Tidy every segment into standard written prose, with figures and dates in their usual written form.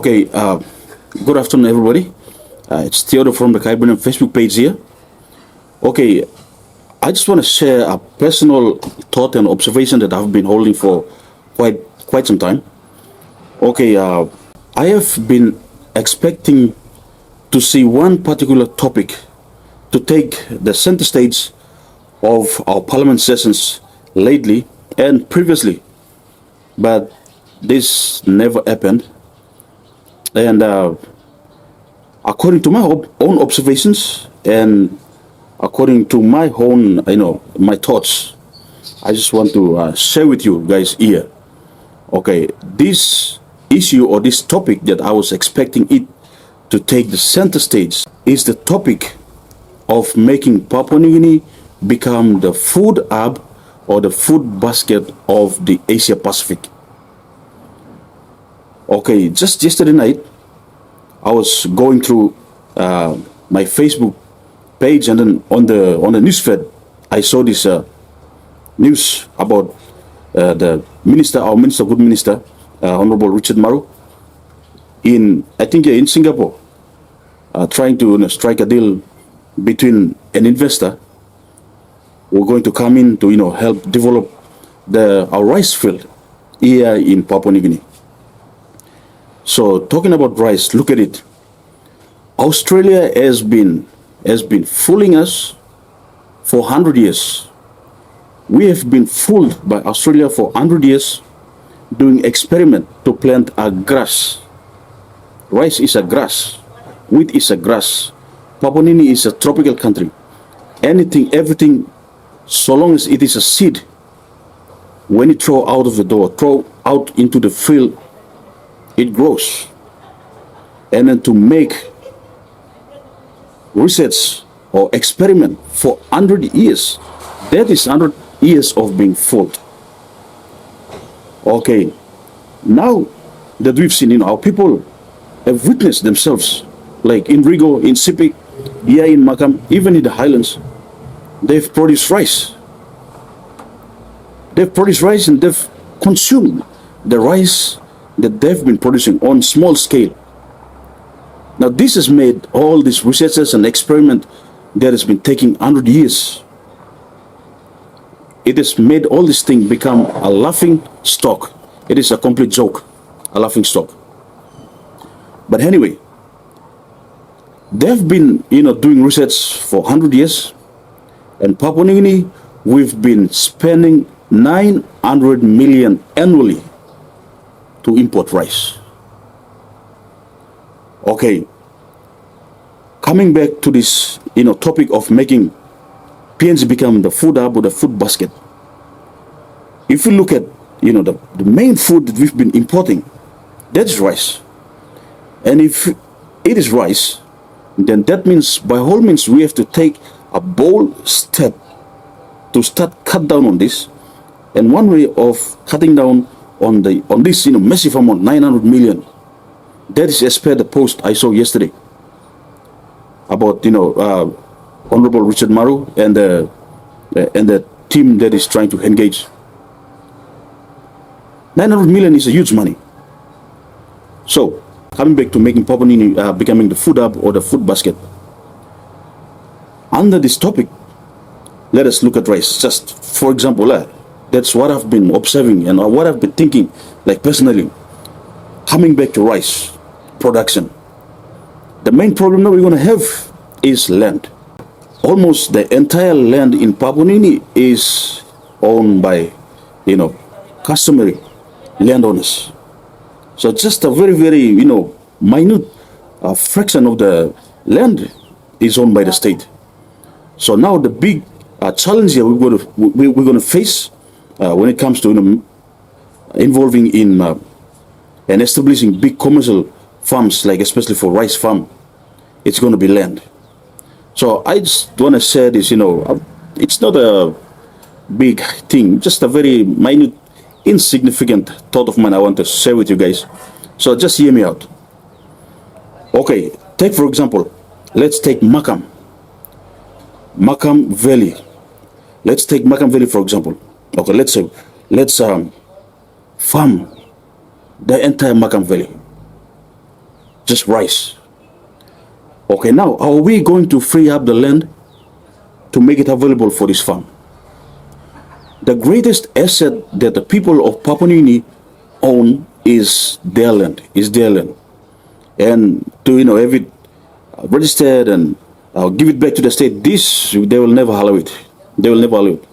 Okay, good afternoon, everybody. It's Theodore from the Caribbean Facebook page here. Okay, I just want to share a personal thought and observation that I've been holding for quite some time. Okay, I have been expecting to see one particular topic to take the center stage of our parliament sessions lately and previously, but this never happened. And according to my own observations and according to my own, my thoughts, I just want to share with you guys here. Okay, this issue or this topic that I was expecting it to take the center stage is the topic of making Papua New Guinea become the food hub or the food basket of the Asia Pacific. Okay, just yesterday night, I was going through my Facebook page, and then on the news feed, I saw this news about the minister, our minister, good minister, Honorable Richard Maru, in Singapore, trying to strike a deal between an investor who are going to come in to help develop our rice field here in Papua New Guinea. So talking about rice, look at it. Australia has been fooling us for 100 years. We have been fooled by Australia for 100 years doing experiment to plant a grass. Rice is a grass. Wheat is a grass. Papua New Guinea is a tropical country. Everything, so long as it is a seed, when you throw out of the door, throw out into the field, it grows. And then to make research or experiment for 100 years, that is 100 years of being fooled. Okay, now that we've seen, our people have witnessed themselves, like in Rigo, in Sipik, here in Makam, even in the highlands, they've produced rice. They've produced rice and they've consumed the rice that they've been producing on small scale. Now this has made all these researches and experiment that has been taking 100 years. It has made all this thing become a laughing stock. It is a complete joke, a laughing stock. But anyway, they've been doing research for 100 years, and Papua New Guinea, we've been spending 900 million annually to import rice. Okay, coming back to this topic of making PNG become the food hub or the food basket. If you look at the main food that we've been importing, that's rice. And if it is rice, then that means by all means we have to take a bold step to start cut down on this. And one way of cutting down on this massive amount, 900 million, that is as per the post I saw yesterday about Honorable Richard Maru and the team that is trying to engage. 900 million is a huge money. So coming back to making Papua New Guinea becoming the food hub or the food basket, under this topic, let us look at rice. Just for example, that's what I've been observing and what I've been thinking, like personally. Coming back to rice production, the main problem that we're going to have is land. Almost the entire land in Papua New Guinea is owned by, customary landowners. So just a very, very, minute fraction of the land is owned by the state. So now the big challenge here we're going to face when it comes to involving in and establishing big commercial farms, like especially for rice farm, it's going to be land. So I just want to say this, it's not a big thing, just a very minute, insignificant thought of mine I want to share with you guys. So just hear me out. Okay, take for example, let's take Makam Valley. Let's take Makam Valley for example. Okay, let's farm the entire Makam Valley. just rice. Okay, now are we going to free up the land to make it available for this farm? The greatest asset that the people of Papua New Guinea own is their land, and to have it registered and give it back to the state. This they will never allow it. They will never allow it.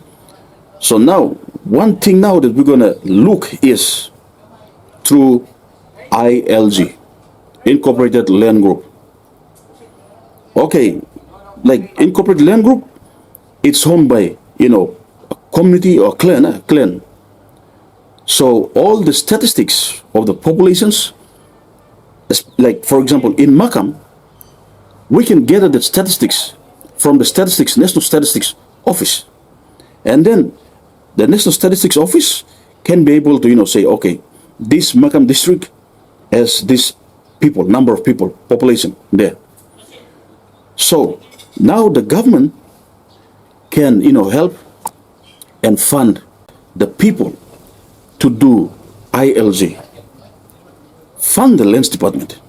So now, one thing now that we're gonna look is through ILG, Incorporated Land Group. Okay, like Incorporated Land Group, it's owned by a community or clan. So all the statistics of the populations, like for example in Makam, we can gather the statistics from the National Statistics Office, and then the National Statistics Office can be able to say, okay, this Makam district has this number of people, population there. So now the government can help and fund the people to do ILG, fund the Lands Department,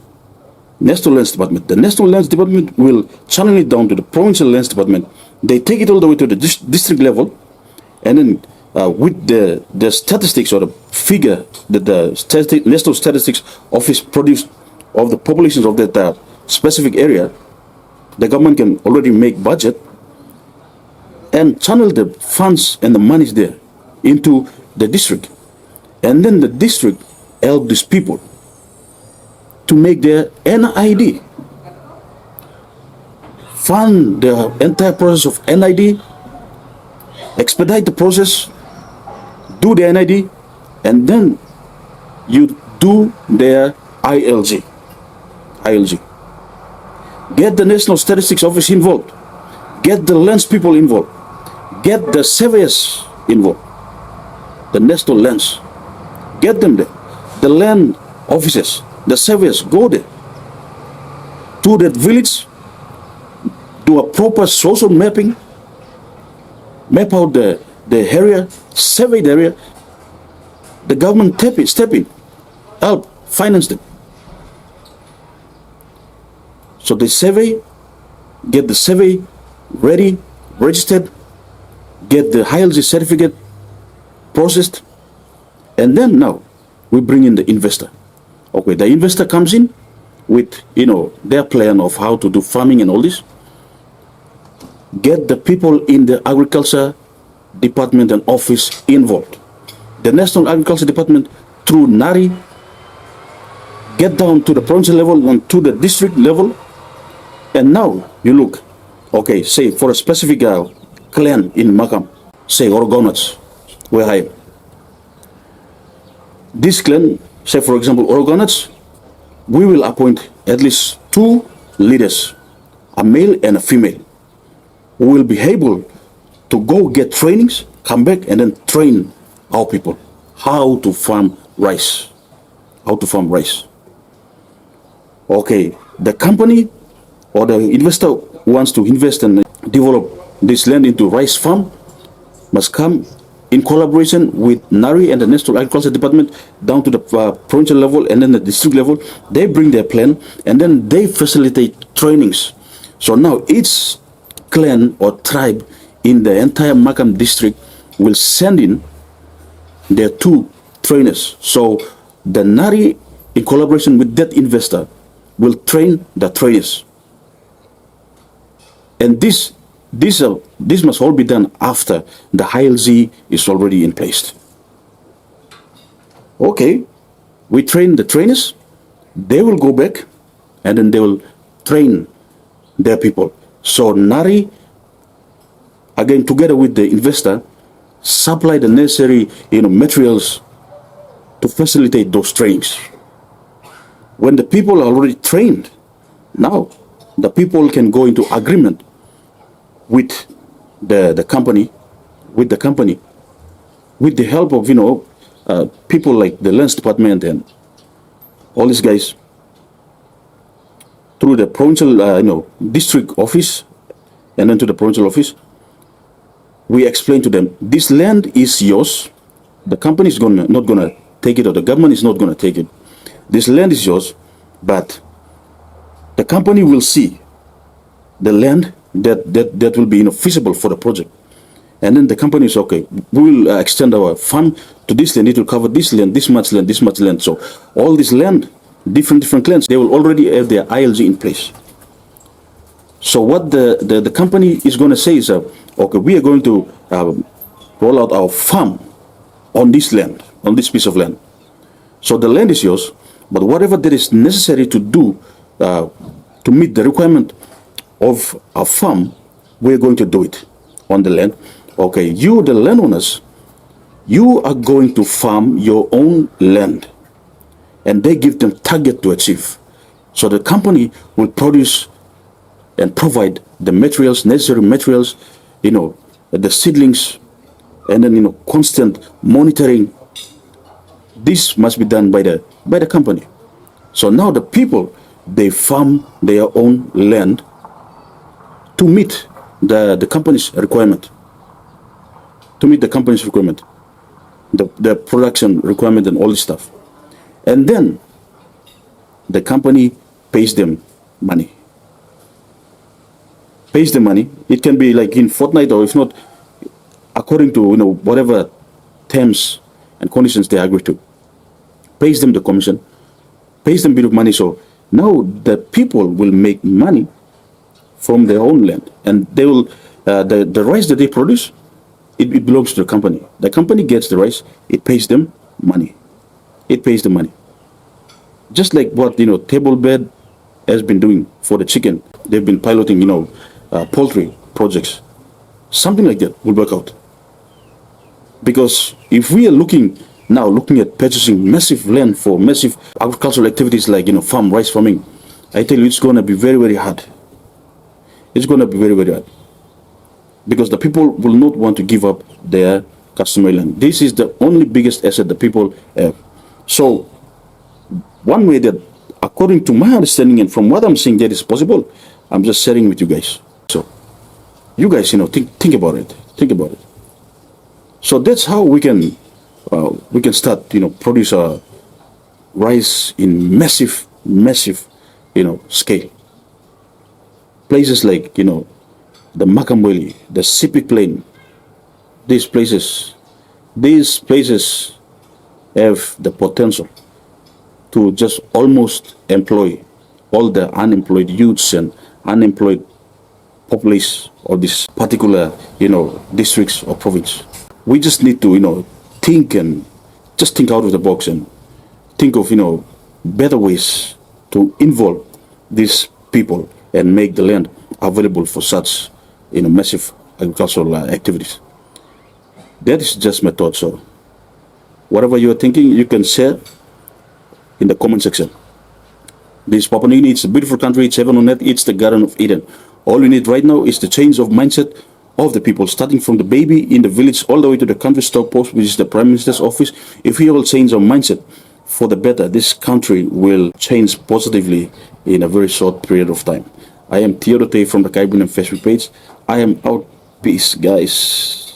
National Lands Department. The National Lands Department will channel it down to the Provincial Lands Department. They take it all the way to the district level, and then with the statistics or the figure that the National Statistics Office produced of the populations of that specific area, the government can already make budget and channel the funds and the monies there into the district. And then the district help these people to make their NID, fund the entire process of NID, expedite the process, do the NID, and then you do their ILG. Get the National Statistics Office involved, get the lands people involved, get the surveyors involved, the national lands. Get them there. The land officers, the surveyors, go there to that village, do a proper social mapping, map out the area, survey the area. The government step in, help, finance them. So they survey, get the survey ready, registered, get the ILG certificate processed, and then now we bring in the investor. Okay, the investor comes in with their plan of how to do farming and all this. Get the people in the agriculture department and office involved. The National Agriculture Department through NARI, get down to the provincial level and to the district level. And now you look, okay, say for a specific clan in Makam, say Orogonats, where I am. This clan, say for example Orogonats, we will appoint at least 2 leaders, a male and a female, who will be able to go get trainings, come back and then train our people how to farm rice. Okay, the company or the investor who wants to invest and develop this land into rice farm must come in collaboration with NARI and the National Agriculture Department down to the provincial level and then the district level. They bring their plan and then they facilitate trainings. So now each clan or tribe in the entire Makam district will send in their 2 trainers. So the NARI, in collaboration with that investor, will train the trainers. And this must all be done after the ILZ is already in place. Okay, we train the trainers, they will go back and then they will train their people. So NARI, again together with the investor, supply the necessary materials to facilitate those trainings. When the people are already trained, now the people can go into agreement with the company, with the help of people like the Lands Department and all these guys, through the provincial district office and then to the provincial office. We explain to them, this land is yours. The company is not gonna take it, or the government is not gonna take it. This land is yours, but the company will see the land that will be feasible for the project. And then the company is okay, we will extend our farm to this land, it will cover this land, this much land, this much land. So all this land, different clans, they will already have their ILG in place. So what the company is going to say is, okay, we are going to roll out our farm on this land, on this piece of land. So the land is yours, but whatever that is necessary to do to meet the requirement of a farm, we're going to do it on the land. Okay, you, the landowners, you are going to farm your own land, and they give them target to achieve. So the company will produce and provide the materials, necessary materials, the seedlings, and then constant monitoring. This must be done by the company. So now the people, they farm their own land to meet the company's requirement. To meet the company's requirement, the production requirement and all this stuff. And then the company pays them money. Pays them money. It can be like in fortnight, or if not, according to whatever terms and conditions they agree to. Pays them the commission, pays them a bit of money. So now the people will make money from their own land, and they will the rice that they produce, it belongs to the company. The company gets the rice, it pays them money. It pays the money. Just like what Table Bed has been doing for the chicken. They've been piloting poultry projects. Something like that will work out. Because if we are looking at purchasing massive land for massive agricultural activities like farm, rice farming, I tell you, it's going to be very, very hard. It's going to be very, very hard. Because the people will not want to give up their customary land. This is the only biggest asset the people have. So one way that, according to my understanding and from what I'm seeing, that is possible, I'm just sharing with you guys. So you guys, think about it. Think about it. So that's how we can start, produce rice in massive, scale. Places like, the Makambweli, the Sipik Plain, these places have the potential to just almost employ all the unemployed youths and unemployed populace of this particular, districts or province. We just need to, think out of the box and think of, better ways to involve these people and make the land available for such, massive agricultural activities. That is just my thought. So whatever you are thinking, you can share in the comment section. This Papua New Guinea, it's a beautiful country, it's heaven on earth, it's the Garden of Eden. All we need right now is the change of mindset of the people, starting from the baby in the village all the way to the country stock post, which is the Prime Minister's office. If we all change our mindset for the better, this country will change positively in a very short period of time. I am Theodore from the Caribbean Facebook page. I am out. Peace, guys.